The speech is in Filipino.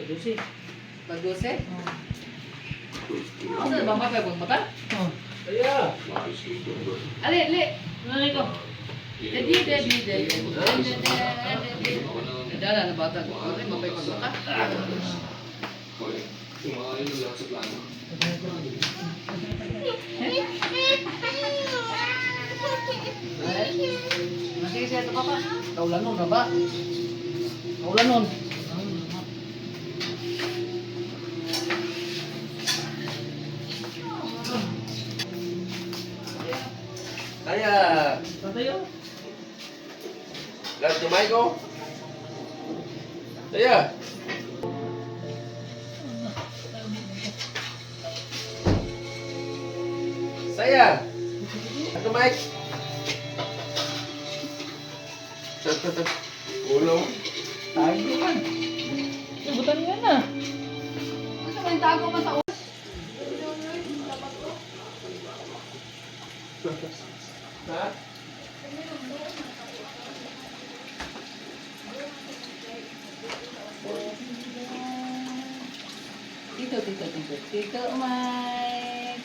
12. Pag-12? Ano na bang papay pag mata? Oh. Kaya. Ali, ali. Nanay ko. Dedi. Dala na bata ko. Ano yung mapay pag mata? Masih siya ito pa pa. Kaulan nun na ba? Kaulan nun. Saya, Tatayo. lihat ke mic kau. Saya. Saya. Lihat ke mic. Ulo. Tayo man. Ibutan nga na. Ano may tago pa sa ulo? Ha? Tito Mike. Tito Mike.